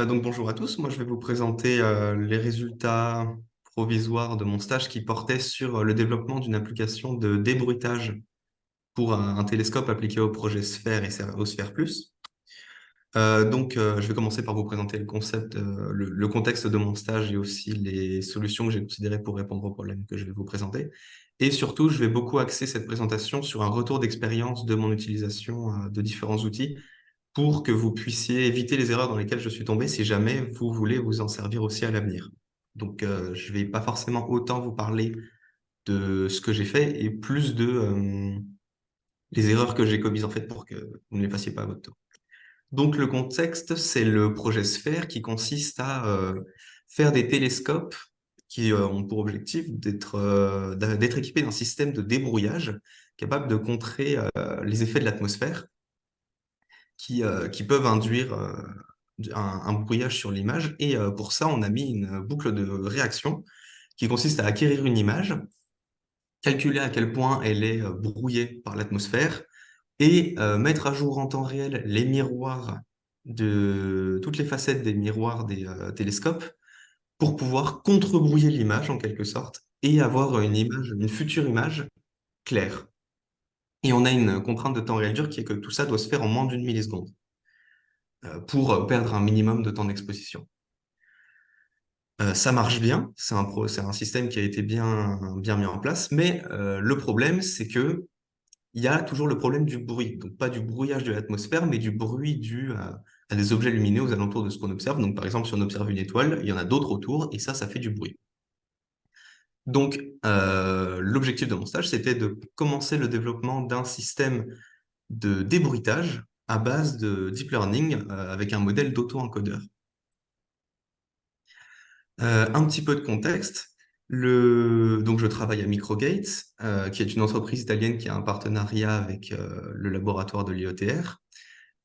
Donc bonjour à tous, moi je vais vous présenter les résultats provisoires de mon stage qui portait sur le développement d'une application de débruitage pour un télescope appliqué au projet Sphère et au Sphère Plus. Je vais commencer par vous présenter le concept, le contexte de mon stage et aussi les solutions que j'ai considérées pour répondre aux problèmes que je vais vous présenter. Et surtout, je vais beaucoup axer cette présentation sur un retour d'expérience de mon utilisation de différents outils pour que vous puissiez éviter les erreurs dans lesquelles je suis tombé si jamais vous voulez vous en servir aussi à l'avenir. Je vais pas forcément autant vous parler de ce que j'ai fait et plus de les erreurs que j'ai commises en fait pour que vous ne les fassiez pas à votre tour. Donc, le contexte, c'est le projet Sphère qui consiste à faire des télescopes qui ont pour objectif d'être équipés d'un système de débrouillage capable de contrer les effets de l'atmosphère qui peuvent induire un brouillage sur l'image. Et pour ça, on a mis une boucle de réaction qui consiste à acquérir une image, calculer à quel point elle est brouillée par l'atmosphère et mettre à jour en temps réel les miroirs de toutes les facettes des miroirs des télescopes pour pouvoir contre-brouiller l'image en quelque sorte et avoir une future image claire. Et on a une contrainte de temps réel dur qui est que tout ça doit se faire en moins d'une milliseconde pour perdre un minimum de temps d'exposition. Ça marche bien, c'est un système qui a été bien mis en place, mais le problème, c'est que il y a toujours le problème du bruit. Donc, pas du brouillage de l'atmosphère, mais du bruit dû à des objets lumineux aux alentours de ce qu'on observe. Donc, par exemple, si on observe une étoile, il y en a d'autres autour, et ça fait du bruit. Donc, l'objectif de mon stage, c'était de commencer le développement d'un système de débruitage à base de deep learning avec un modèle d'auto-encodeur. Un petit peu de contexte. Donc, je travaille à Microgate, qui est une entreprise italienne qui a un partenariat avec le laboratoire de l'IETR.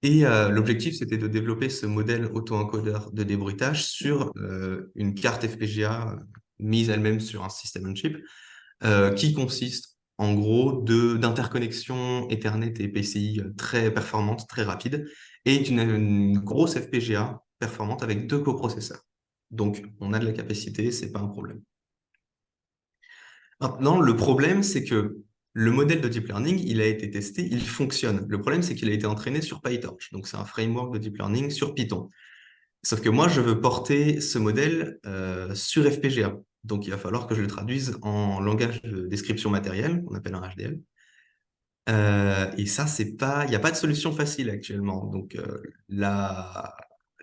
Et l'objectif, c'était de développer ce modèle auto-encodeur de débruitage sur une carte FPGA mise elle-même sur un système on chip, qui consiste en gros d'interconnexions Ethernet et PCI très performantes, très rapides, et une grosse FPGA performante avec 2 coprocesseurs. Donc, on a de la capacité, c'est pas un problème. Maintenant, le problème, c'est que le modèle de deep learning, il a été testé, il fonctionne. Le problème, c'est qu'il a été entraîné sur PyTorch. Donc, c'est un framework de deep learning sur Python. Sauf que moi, je veux porter ce modèle sur FPGA. Donc, il va falloir que je le traduise en langage de description matérielle, qu'on appelle un HDL. Et ça, il n'y a pas de solution facile actuellement. Donc, là,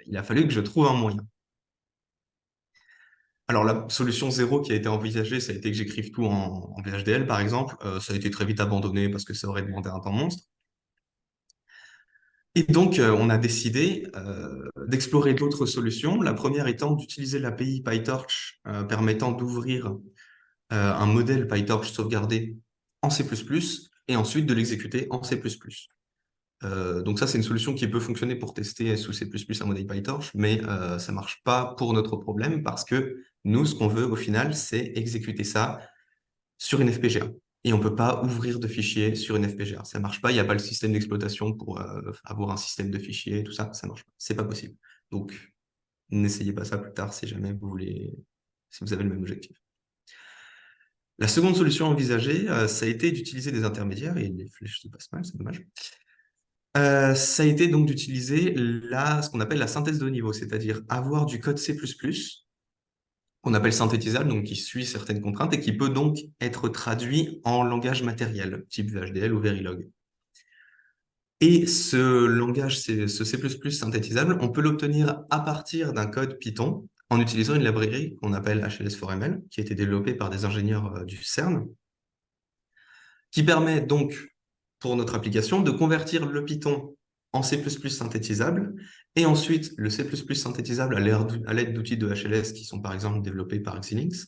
il a fallu que je trouve un moyen. Alors, la solution zéro qui a été envisagée, ça a été que j'écrive tout en VHDL, par exemple. Ça a été très vite abandonné parce que ça aurait demandé un temps monstre. Et donc, on a décidé d'explorer d'autres solutions. La première étant d'utiliser l'API PyTorch permettant d'ouvrir un modèle PyTorch sauvegardé en C++ et ensuite de l'exécuter en C++. Donc ça, c'est une solution qui peut fonctionner pour tester sous C++ un modèle PyTorch, mais ça marche pas pour notre problème parce que nous, ce qu'on veut au final, c'est exécuter ça sur une FPGA. Et on peut pas ouvrir de fichiers sur une FPGA. Ça marche pas, il n'y a pas le système d'exploitation pour avoir un système de fichiers, tout ça, ça marche pas. C'est pas possible. Donc, n'essayez pas ça plus tard si jamais vous voulez, si vous avez le même objectif. La seconde solution envisagée, ça a été d'utiliser des intermédiaires, et les flèches se passent mal, c'est dommage. Ça a été donc d'utiliser ce qu'on appelle la synthèse de haut niveau, c'est-à-dire avoir du code C++, qu'on appelle synthétisable, donc qui suit certaines contraintes et qui peut donc être traduit en langage matériel, type VHDL ou Verilog. Et ce langage, ce C++ synthétisable, on peut l'obtenir à partir d'un code Python en utilisant une librairie qu'on appelle HLS4ML, qui a été développée par des ingénieurs du CERN, qui permet donc, pour notre application, de convertir le Python en C++ synthétisable, et ensuite le C++ synthétisable à l'aide d'outils de HLS qui sont par exemple développés par Xilinx,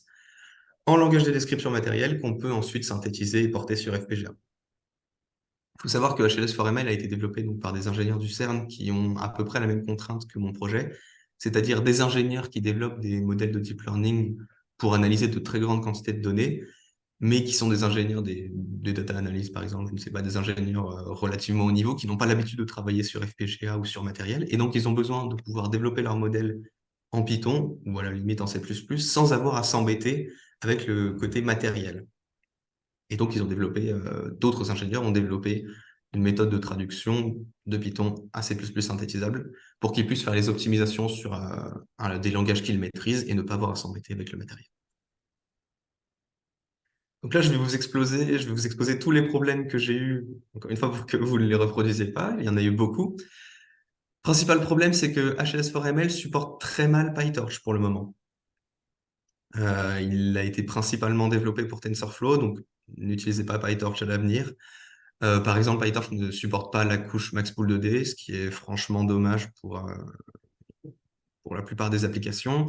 en langage de description matérielle qu'on peut ensuite synthétiser et porter sur FPGA. Il faut savoir que HLS4ML a été développé donc, par des ingénieurs du CERN qui ont à peu près la même contrainte que mon projet, c'est-à-dire des ingénieurs qui développent des modèles de deep learning pour analyser de très grandes quantités de données, mais qui sont des ingénieurs des data analyst, par exemple, je ne sais pas, des ingénieurs relativement haut niveau, qui n'ont pas l'habitude de travailler sur FPGA ou sur matériel, et donc ils ont besoin de pouvoir développer leur modèle en Python, ou à la limite en C++, sans avoir à s'embêter avec le côté matériel. Et donc, d'autres ingénieurs ont développé une méthode de traduction de Python à C++ synthétisable pour qu'ils puissent faire les optimisations sur des langages qu'ils maîtrisent et ne pas avoir à s'embêter avec le matériel. Donc là, je vais vous exposer tous les problèmes que j'ai eus, encore une fois, pour que vous ne les reproduisiez pas. Il y en a eu beaucoup. Principal problème, c'est que HLS4ML supporte très mal PyTorch pour le moment. Il a été principalement développé pour TensorFlow, donc n'utilisez pas PyTorch à l'avenir. Par exemple, PyTorch ne supporte pas la couche Maxpool 2D, ce qui est franchement dommage pour la plupart des applications.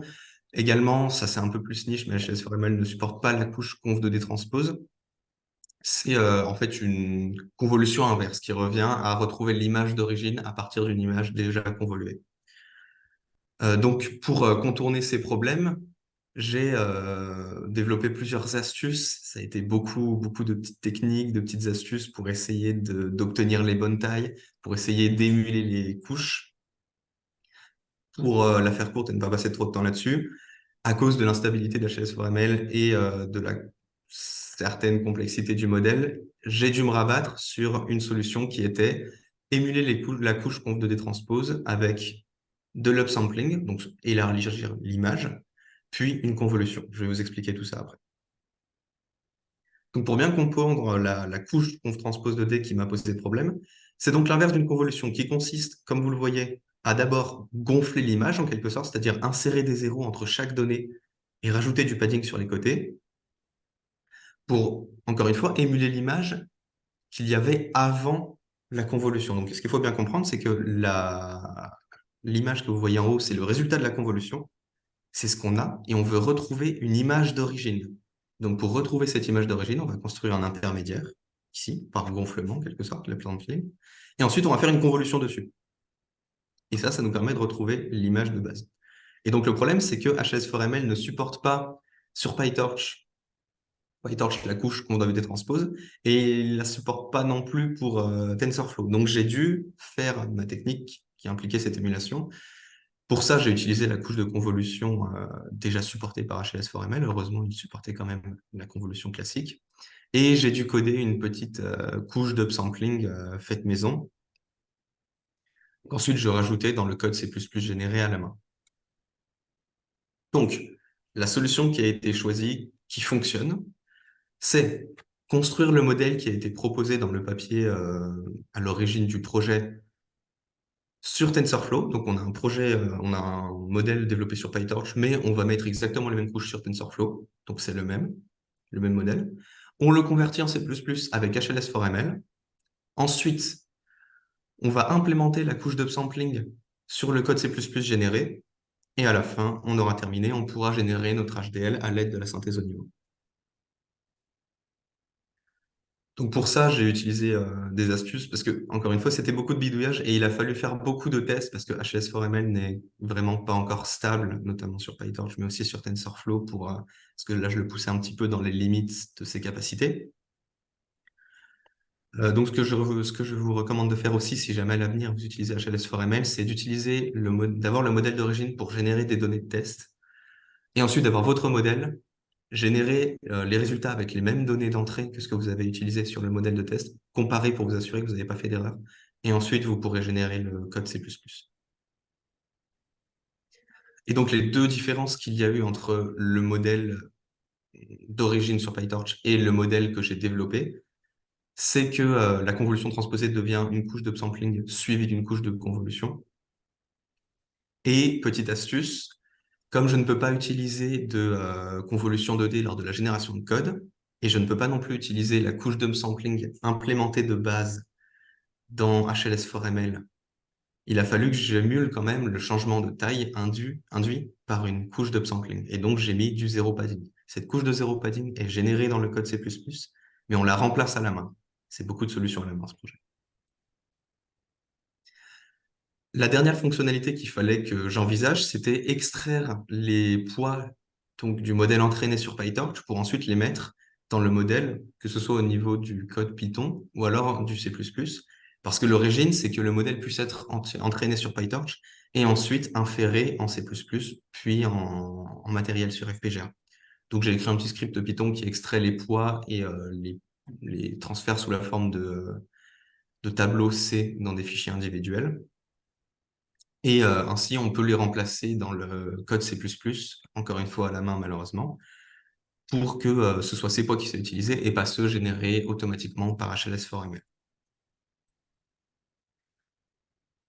Également, ça c'est un peu plus niche, mais HLS4ML ne supporte pas la couche conv 2D transpose. C'est en fait une convolution inverse qui revient à retrouver l'image d'origine à partir d'une image déjà convoluée. Donc, pour contourner ces problèmes, j'ai développé plusieurs astuces. Ça a été beaucoup de petites techniques, de petites astuces pour essayer d'obtenir les bonnes tailles, pour essayer d'émuler les couches. Pour la faire courte et ne pas passer trop de temps là-dessus, à cause de l'instabilité d'HLS4ML et de la certaine complexité du modèle, j'ai dû me rabattre sur une solution qui était émuler la couche conv 2D transpose avec de l'upsampling, donc élargir l'image, puis une convolution. Je vais vous expliquer tout ça après. Donc pour bien comprendre la couche conv transpose 2D qui m'a posé problème, c'est donc l'inverse d'une convolution qui consiste, comme vous le voyez, à d'abord gonfler l'image en quelque sorte, c'est-à-dire insérer des zéros entre chaque donnée et rajouter du padding sur les côtés, pour, encore une fois, émuler l'image qu'il y avait avant la convolution. Donc ce qu'il faut bien comprendre, c'est que l'image que vous voyez en haut, c'est le résultat de la convolution, c'est ce qu'on a, et on veut retrouver une image d'origine. Donc pour retrouver cette image d'origine, on va construire un intermédiaire, ici, par gonflement, en quelque sorte, le sampling, et ensuite on va faire une convolution dessus. Et ça nous permet de retrouver l'image de base. Et donc le problème, c'est que HLS4ML ne supporte pas sur PyTorch, la couche qu'on doit transpose, et il ne la supporte pas non plus pour TensorFlow. Donc j'ai dû faire ma technique qui impliquait cette émulation. Pour ça, j'ai utilisé la couche de convolution déjà supportée par HLS4ML. Heureusement, il supportait quand même la convolution classique. Et j'ai dû coder une petite couche d'upsampling faite maison. Ensuite, je rajoutais dans le code C++ généré à la main. Donc, la solution qui a été choisie, qui fonctionne, c'est construire le modèle qui a été proposé dans le papier à l'origine du projet sur TensorFlow. Donc, on a on a un modèle développé sur PyTorch, mais on va mettre exactement les mêmes couches sur TensorFlow. Donc, c'est le même modèle. On le convertit en C++ avec HLS4ML. Ensuite, on va implémenter la couche d'upsampling sur le code C++ généré. Et à la fin, on aura terminé. On pourra générer notre HDL à l'aide de la synthèse au niveau. Donc pour ça, j'ai utilisé des astuces parce que, encore une fois, c'était beaucoup de bidouillage et il a fallu faire beaucoup de tests parce que HLS4ML n'est vraiment pas encore stable, notamment sur PyTorch, mais aussi sur TensorFlow parce que là, je le poussais un petit peu dans les limites de ses capacités. Donc ce que je vous recommande de faire aussi, si jamais à l'avenir vous utilisez HLS4ML, c'est d'utiliser d'avoir le modèle d'origine pour générer des données de test et ensuite d'avoir votre modèle générer les résultats avec les mêmes données d'entrée que ce que vous avez utilisé sur le modèle de test, comparer pour vous assurer que vous n'avez pas fait d'erreur, et ensuite vous pourrez générer le code C++. Et donc les deux différences qu'il y a eu entre le modèle d'origine sur PyTorch et le modèle que j'ai développé, c'est que la convolution transposée devient une couche d'upsampling suivie d'une couche de convolution. Et petite astuce, comme je ne peux pas utiliser de convolution 2D lors de la génération de code, et je ne peux pas non plus utiliser la couche d'upsampling implémentée de base dans HLS4ML, il a fallu que j'émule quand même le changement de taille induit par une couche d'upsampling. Et donc, j'ai mis du zéro padding. Cette couche de zéro padding est générée dans le code C++, mais on la remplace à la main. C'est beaucoup de solutions à la main, ce projet. La dernière fonctionnalité qu'il fallait que j'envisage, c'était extraire les poids donc, du modèle entraîné sur PyTorch pour ensuite les mettre dans le modèle, que ce soit au niveau du code Python ou alors du C++, parce que l'origine, c'est que le modèle puisse être entraîné sur PyTorch et ensuite inféré en C++, puis en matériel sur FPGA. Donc, j'ai écrit un petit script Python qui extrait les poids et les transfert sous la forme de tableaux C dans des fichiers individuels. Et ainsi, on peut les remplacer dans le code C++, encore une fois à la main malheureusement, pour que ce soit ces poids qui soient utilisés et pas ceux générés automatiquement par HLS4ML.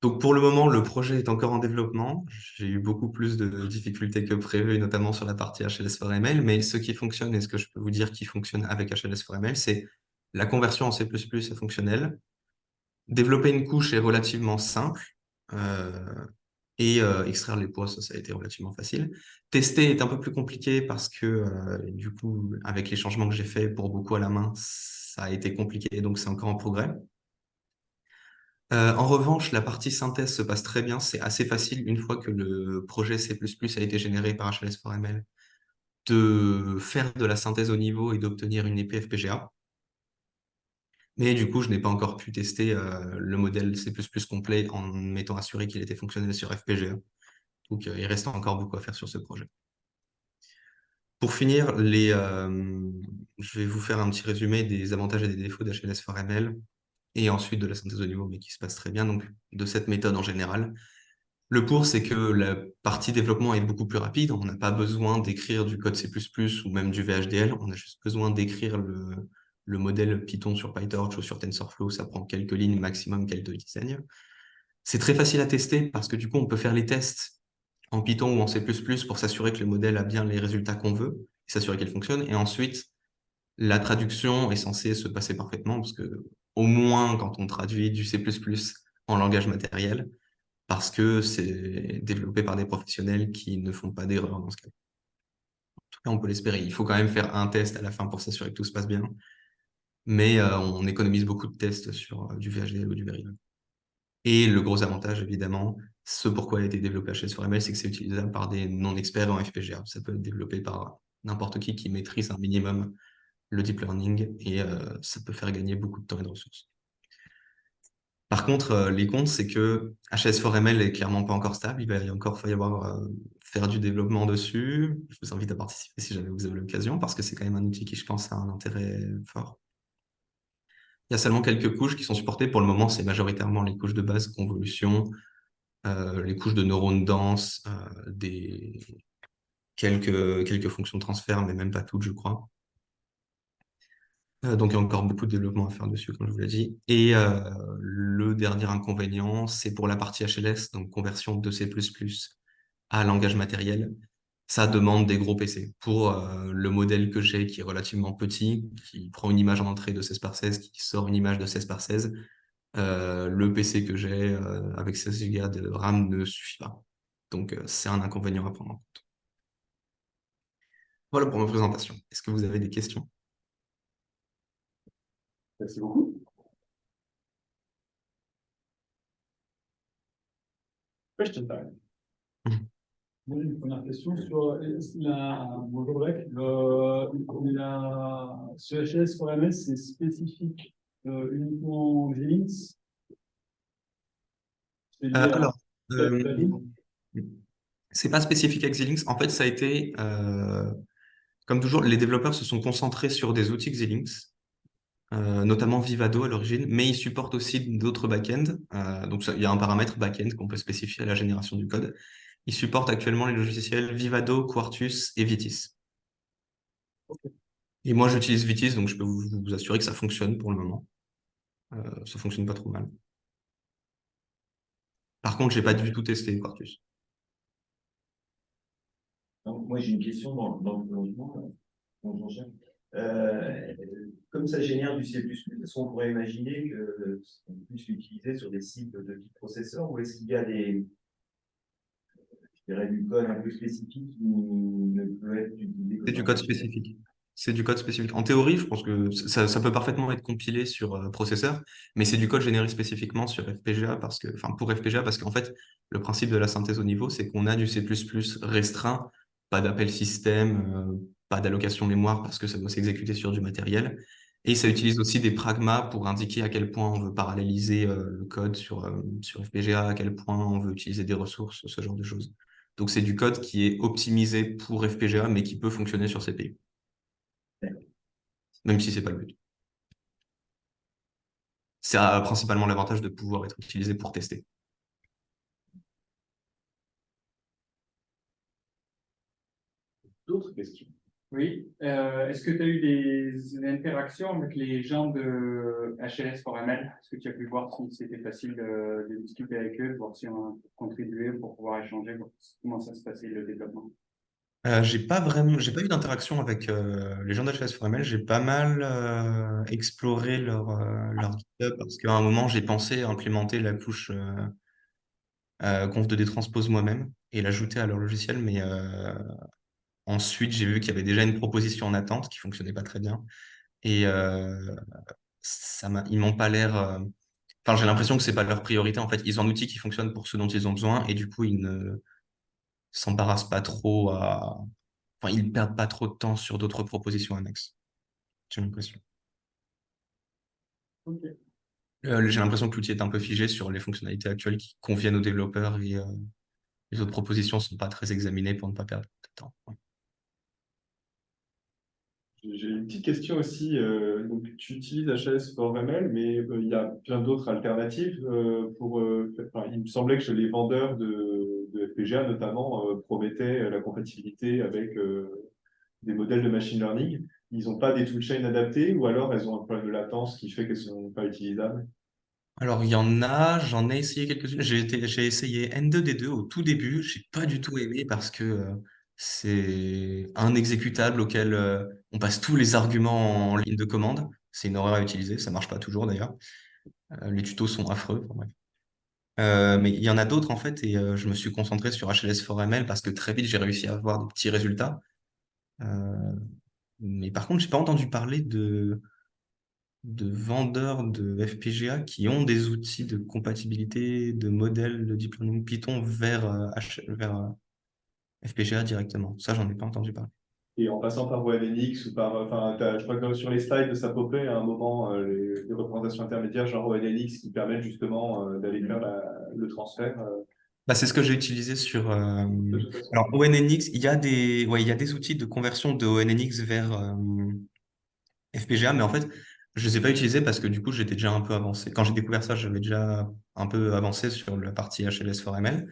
Donc pour le moment, le projet est encore en développement. J'ai eu beaucoup plus de difficultés que prévu, notamment sur la partie HLS4ML, mais ce qui fonctionne et ce que je peux vous dire qui fonctionne avec HLS4ML, c'est la conversion en C++ est fonctionnelle. Développer une couche est relativement simple. Et extraire les poids, ça a été relativement facile. Tester est un peu plus compliqué parce que du coup, avec les changements que j'ai faits pour beaucoup à la main, ça a été compliqué, donc c'est encore en progrès. En revanche, la partie synthèse se passe très bien. C'est assez facile une fois que le projet C++ a été généré par HLS4ML de faire de la synthèse au niveau et d'obtenir une épée FPGA. Mais du coup, je n'ai pas encore pu tester le modèle C++ complet en m'étant assuré qu'il était fonctionnel sur FPGA. Donc, il reste encore beaucoup à faire sur ce projet. Pour finir, je vais vous faire un petit résumé des avantages et des défauts d'HLS4ML et ensuite de la synthèse au niveau, mais qui se passe très bien, donc de cette méthode en général. Le pour, c'est que la partie développement est beaucoup plus rapide. On n'a pas besoin d'écrire du code C++ ou même du VHDL. On a juste besoin d'écrire le modèle Python sur PyTorch ou sur TensorFlow. Ça prend quelques lignes maximum, quelques dizaines. C'est très facile à tester parce que du coup, on peut faire les tests en Python ou en C++ pour s'assurer que le modèle a bien les résultats qu'on veut et s'assurer qu'il fonctionne. Et ensuite, la traduction est censée se passer parfaitement parce que, au moins quand on traduit du C++ en langage matériel, parce que c'est développé par des professionnels qui ne font pas d'erreur dans ce cas. En tout cas, on peut l'espérer. Il faut quand même faire un test à la fin pour s'assurer que tout se passe bien. Mais on économise beaucoup de tests sur du VHDL ou du Verilog. Et le gros avantage, évidemment, ce pourquoi a été développé HLS4ML, c'est que c'est utilisable par des non-experts en FPGA. Ça peut être développé par n'importe qui maîtrise un minimum le deep learning et ça peut faire gagner beaucoup de temps et de ressources. Par contre, les comptes, c'est que HS4ML est clairement pas encore stable. Il va encore falloir faire du développement dessus. Je vous invite à participer si jamais vous avez l'occasion, parce que c'est quand même un outil qui, je pense, a un intérêt fort. Il y a seulement quelques couches qui sont supportées. Pour le moment, c'est majoritairement les couches de base, convolution, les couches de neurones denses, quelques fonctions de transfert, mais même pas toutes, je crois. Donc, il y a encore beaucoup de développement à faire dessus, comme je vous l'ai dit. Et le dernier inconvénient, c'est pour la partie HLS, donc conversion de C++ à langage matériel. Ça demande des gros PC. Pour le modèle que j'ai, qui est relativement petit, qui prend une image en entrée de 16 par 16, qui sort une image de 16 par 16, le PC que j'ai avec 16 Go de RAM ne suffit pas. Donc, c'est un inconvénient à prendre en compte. Voilà pour ma présentation. Est-ce que vous avez des questions? Merci beaucoup. Question time. Moi, j'ai une première question sur bonjour Greg. Ce HS4MS, c'est spécifique uniquement en Xilinx? C'est lié à Alors, la ligne? c'est pas spécifique à Xilinx. En fait, ça a été, comme toujours, les développeurs se sont concentrés sur des outils Xilinx, notamment Vivado à l'origine, mais ils supportent aussi d'autres backends. Donc, il y a un paramètre backend qu'on peut spécifier à la génération du code. Ils supportent actuellement les logiciels Vivado, Quartus et Vitis. Et moi, j'utilise Vitis, donc je peux vous assurer que ça fonctionne pour le moment. Ça fonctionne pas trop mal. Par contre, j'ai pas du tout testé Quartus. Donc, moi, j'ai une question dans le prolongement, Jean-Jacques. Comme ça génère du C++, est-ce qu'on pourrait imaginer qu'on puisse l'utiliser sur des cycles de type processeur ou est-ce qu'il y a du code un peu spécifique qui ne peut être utilisé que C'est du dans code le HLS? spécifique. C'est du code spécifique. En théorie, je pense que ça peut parfaitement être compilé sur processeur, mais c'est du code généré spécifiquement sur FPGA pour FPGA parce qu'en fait, le principe de la synthèse au niveau, c'est qu'on a du C++ restreint pas d'appel système, pas d'allocation mémoire parce que ça doit s'exécuter sur du matériel. Et ça utilise aussi des pragmas pour indiquer à quel point on veut paralléliser le code sur FPGA, à quel point on veut utiliser des ressources, ce genre de choses. Donc c'est du code qui est optimisé pour FPGA, mais qui peut fonctionner sur CPU, même si c'est pas le but. Ça a principalement l'avantage de pouvoir être utilisé pour tester. D'autres questions? Oui, est-ce que tu as eu des interactions avec les gens de HLS4ML? Est-ce que tu as pu voir si c'était facile de discuter avec eux, voir si on a contribué pour pouvoir échanger, voir comment ça se passait le développement? J'ai pas eu d'interaction avec les gens d'HLS4ML. J'ai pas mal exploré leur GitHub parce qu'à un moment, j'ai pensé implémenter la couche conf de détranspose moi-même et l'ajouter à leur logiciel. Mais ensuite, j'ai vu qu'il y avait déjà une proposition en attente qui fonctionnait pas très bien. Et ils m'ont pas l'air. Enfin, j'ai l'impression que c'est pas leur priorité. En fait, ils ont un outil qui fonctionne pour ce dont ils ont besoin et du coup, ils ne s'embarrassent pas trop à. Enfin, ils perdent pas trop de temps sur d'autres propositions annexes. J'ai l'impression. Ok. J'ai l'impression que l'outil est un peu figé sur les fonctionnalités actuelles qui conviennent aux développeurs et les autres propositions sont pas très examinées pour ne pas perdre de temps. Ouais. J'ai une petite question aussi. Donc, tu utilises HLS4ML, mais il y a plein d'autres alternatives enfin, il me semblait que les vendeurs de FPGA, notamment, promettaient la compatibilité avec des modèles de machine learning. Ils n'ont pas des toolchains adaptés ou alors elles ont un problème de latence qui fait qu'elles ne sont pas utilisables. Alors, il y en a, j'en ai essayé quelques-unes. J'ai essayé N2D2 au tout début. J'ai pas du tout aimé parce que c'est un exécutable auquel on passe tous les arguments en ligne de commande. C'est une horreur à utiliser. Ça marche pas toujours d'ailleurs. Les tutos sont affreux. Enfin, bref. Mais il y en a d'autres en fait et je me suis concentré sur HLS4ML parce que très vite j'ai réussi à avoir des petits résultats. Mais par contre, j'ai pas entendu parler de vendeurs de FPGA qui ont des outils de compatibilité de modèles de deep learning Python vers FPGA directement. Ça, j'en ai pas entendu parler. Et en passant par ONNX ou par. Enfin, je crois que sur les slides, ça popait à un moment les représentations intermédiaires, genre ONNX, qui permettent justement d'aller faire le transfert. Bah, c'est ce que j'ai utilisé sur. De toute façon. Alors, ONNX, ouais, il y a des outils de conversion de ONNX vers FPGA, mais en fait, je ne les ai pas utilisés parce que du coup, j'étais déjà un peu avancé. Quand j'ai découvert ça, j'avais déjà un peu avancé sur la partie HLS4ML.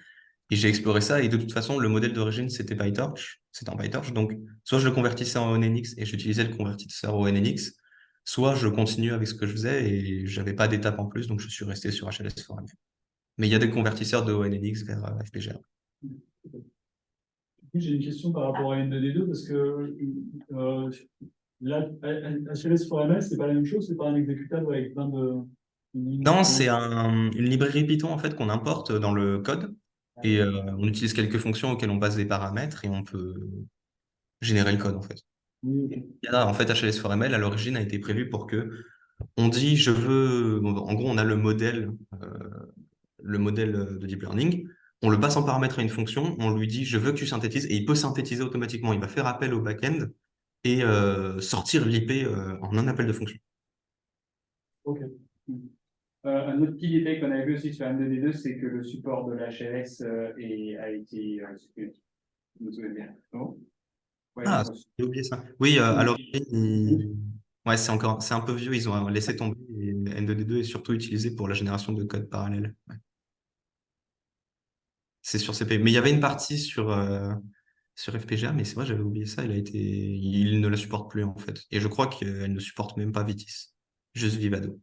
Et j'ai exploré ça, et de toute façon, le modèle d'origine, c'était PyTorch. C'était en PyTorch. Donc, soit je le convertissais en ONNX et j'utilisais le convertisseur ONNX, soit je continue avec ce que je faisais et j'avais pas d'étape en plus, donc je suis resté sur HLS4ML. Mais il y a des convertisseurs de ONNX vers FPGA. J'ai une question par rapport à N2D2 parce que là, HLS4MS, c'est pas la même chose, c'est pas un exécutable avec plein de. Non, c'est une librairie Python en fait qu'on importe dans le code et on utilise quelques fonctions auxquelles on passe des paramètres et on peut générer le code en fait. Oui, ok. Il y a, en fait, HLS4ML à l'origine a été prévu pour que on dit je veux. En gros, on a le modèle de deep learning. On le passe en paramètre à une fonction, on lui dit je veux que tu synthétises et il peut synthétiser automatiquement. Il va faire appel au back-end et sortir l'IP en un appel de fonction. Ok. Un autre petit détail qu'on avait vu aussi sur M2D2, c'est que le support de l'HLS a été supprimé. Je me souviens bien. Bon. Ouais, Ah, bon, j'ai oublié ça. Oui, à l'origine, ouais, c'est un peu vieux. Ils ont laissé tomber. Et N2D2 est surtout utilisé pour la génération de code parallèle. Ouais. C'est sur CP. Mais il y avait une partie sur FPGA, mais c'est vrai, j'avais oublié ça. Il ne la supporte plus en fait. Et je crois qu'elle ne supporte même pas Vitis, juste Vivado.